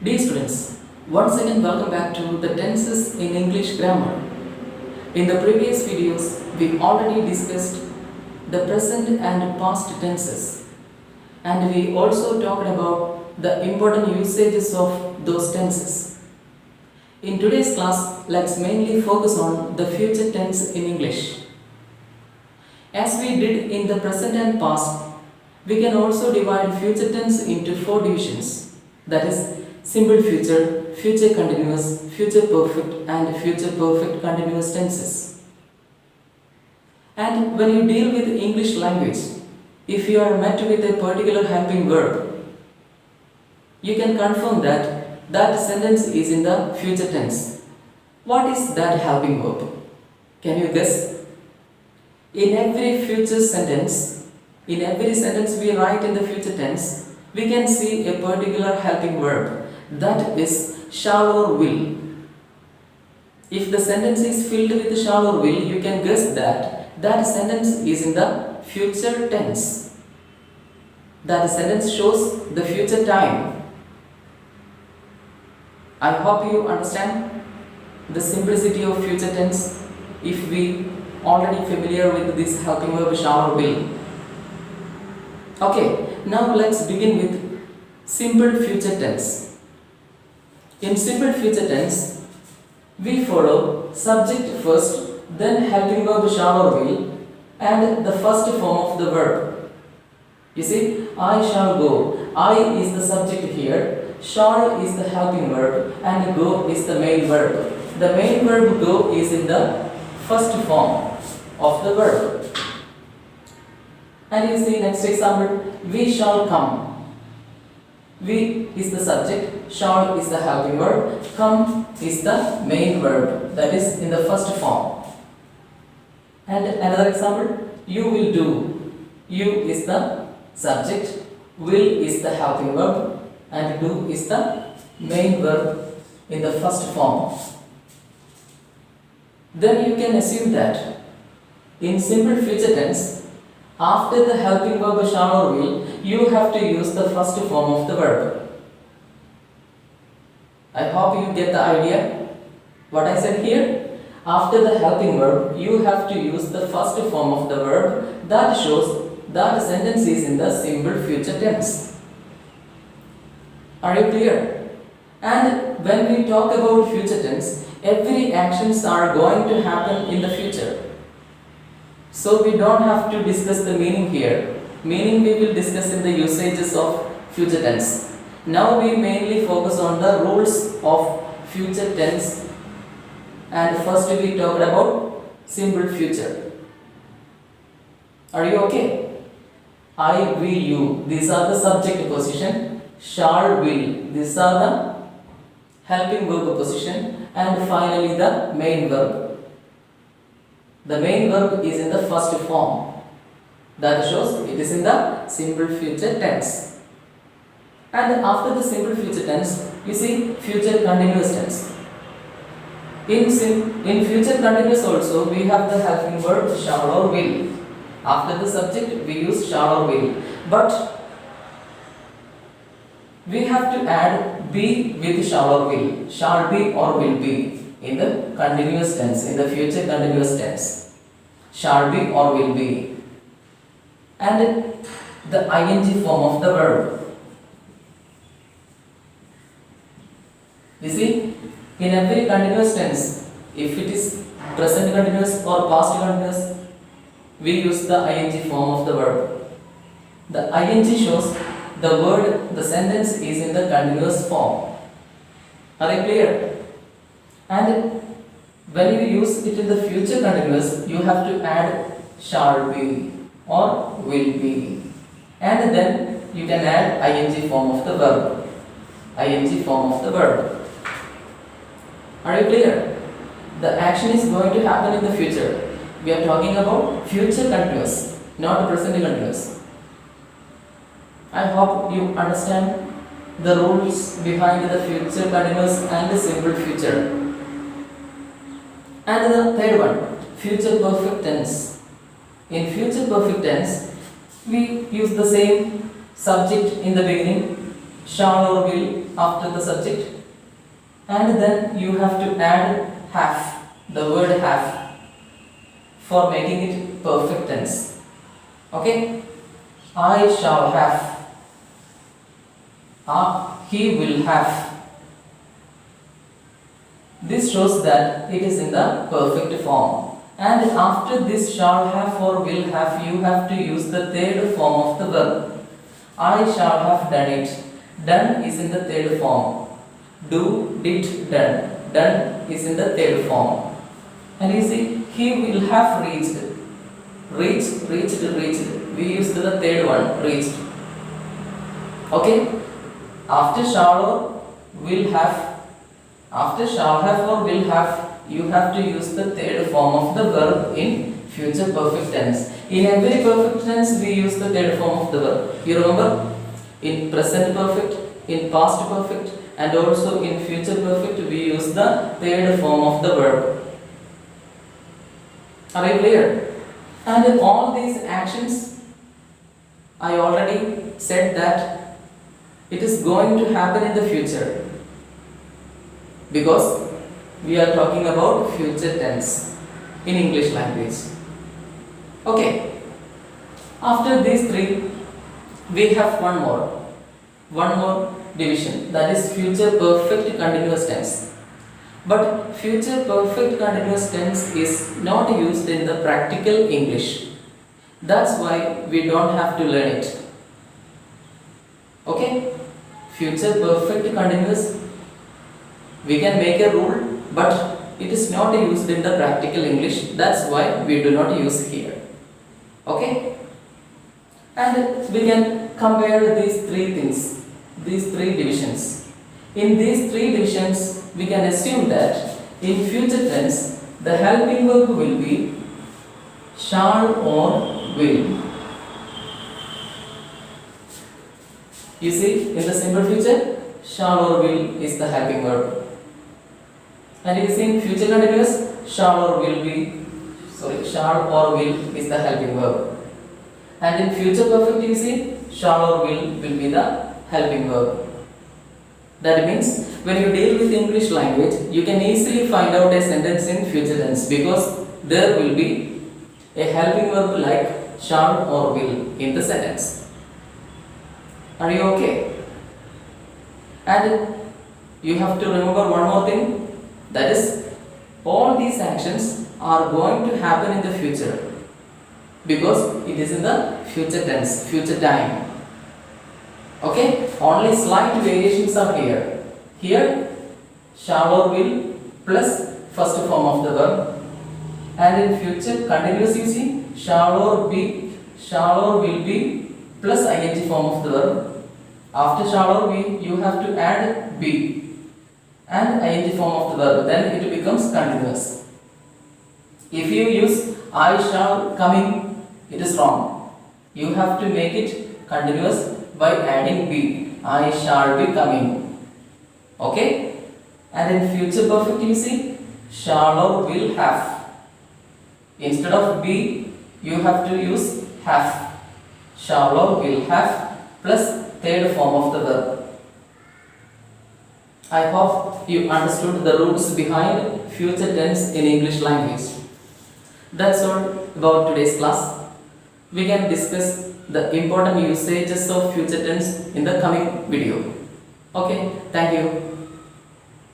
Dear students, once again welcome back to the tenses in English grammar. In the previous videos, we already discussed the present and past tenses, and we also talked about the important usages of those tenses. In today's class, let's mainly focus on the future tense in English. As we did in the present and past, we can also divide future tense into four divisions, that is, simple future, future continuous, future perfect and future perfect continuous tenses. And when you deal with English language, if you are met with a particular helping verb, you can confirm that that sentence is in the future tense. What is that helping verb? Can you guess? In every future sentence, in every sentence we write in the future tense, we can see a particular helping verb. That is shall or will. If the sentence is filled with shall or will, you can guess that that sentence is in the future tense. That sentence shows the future time. I hope you understand the simplicity of future tense if we already familiar with this helping verb shall or will. Okay, now let's begin with simple future tense. In simple future tense, we follow subject first, then helping verb shall or will, and the first form of the verb. You see, I shall go. I is the subject here, shall is the helping verb, and go is the main verb. The main verb go is in the first form of the verb. And you see next example, we shall come. We is the subject, shall is the helping verb, come is the main verb, that is in the first form. And another example, you will do. You is the subject, will is the helping verb, and do is the main verb in the first form. Then you can assume that in simple future tense, after the helping verb shall or will, you have to use the first form of the verb. I hope you get the idea what I said here. After the helping verb, you have to use the first form of the verb. That shows that sentence is in the simple future tense. Are you clear? And when we talk about future tense, every actions are going to happen in the future. So we don't have to discuss the meaning here. Meaning we will discuss in the usages of future tense. Now we mainly focus on the rules of future tense, and first we talked about simple future. Are you okay? I, will, you, these are the subject position. Shall, will, these are the helping verb position, and finally the main verb. The main verb is in the first form. That shows it is in the simple future tense. And after the simple future tense, you see future continuous tense. In future continuous also, we have the helping verb shall or will. After the subject, we use shall or will. But we have to add be with shall or will. Shall be or will be in the continuous tense, in the future continuous tense. Shall be or will be. And the ing form of the verb. You see, in every continuous tense, if it is present continuous or past continuous, we use the ing form of the verb. The ing shows the word, the sentence is in the continuous form. Are you clear? And when you use it in the future continuous, you have to add shall be or will be, and then you can add ing form of the verb. Ing form of the verb. Are you clear? The action is going to happen in the future. We are talking about future continuous, not present continuous. I hope you understand the rules behind the future continuous and the simple future. And the third one, future perfect tense. In future perfect tense, we use the same subject in the beginning, shall or will after the subject, and then you have to add have, the word have, for making it perfect tense. Okay? I shall have. He will have. This shows that it is in the perfect form. And after this shall have or will have, you have to use the third form of the verb. I shall have done it. Done is in the third form. Do, did, done. Done is in the third form. And you see, he will have reached. Reached. We used the third one, reached. Okay? After shall or will have, after shall have or will have, you have to use the third form of the verb in future perfect tense. In every perfect tense, we use the third form of the verb. You remember? In present perfect, in past perfect, and also in future perfect, we use the third form of the verb. Are you clear? And all these actions, I already said that it is going to happen in the future, because we are talking about future tense in English language. Okay. After these three, we have one more division, that is future perfect continuous tense. But future perfect continuous tense is not used in the practical English. That's why we don't have to learn it. Okay? Future perfect continuous, we can make a rule, but it is not used in the practical English. That's why we do not use here. Okay? And we can compare these three things, these three divisions. In these three divisions, we can assume that in future tense, the helping verb will be shall or will. You see, in the simple future, shall or will is the helping verb. And you see in future continuous, shall or will is the helping verb. And in future perfect, you see, shall or will be the helping verb. That means when you deal with English language, you can easily find out a sentence in future tense, because there will be a helping verb like shall or will in the sentence. Are you okay? And you have to remember one more thing, that is, all these actions are going to happen in the future, because it is in the future tense, future time. Okay? Only slight variations are here. Here, shall or will plus first form of the verb, and in future continuous, you see, shall or will be plus ing form of the verb. After shall or will, you have to add be and ing form of the verb, then it becomes continuous. If you use I shall coming, it is wrong. You have to make it continuous by adding be. I shall be coming. Okay? And in future perfect, you see, shall or will have. Instead of be, you have to use have. Shall or will have plus third form of the verb. I hope you understood the rules behind future tense in English language. That's all about today's class. We can discuss the important usages of future tense in the coming video. Okay, thank you.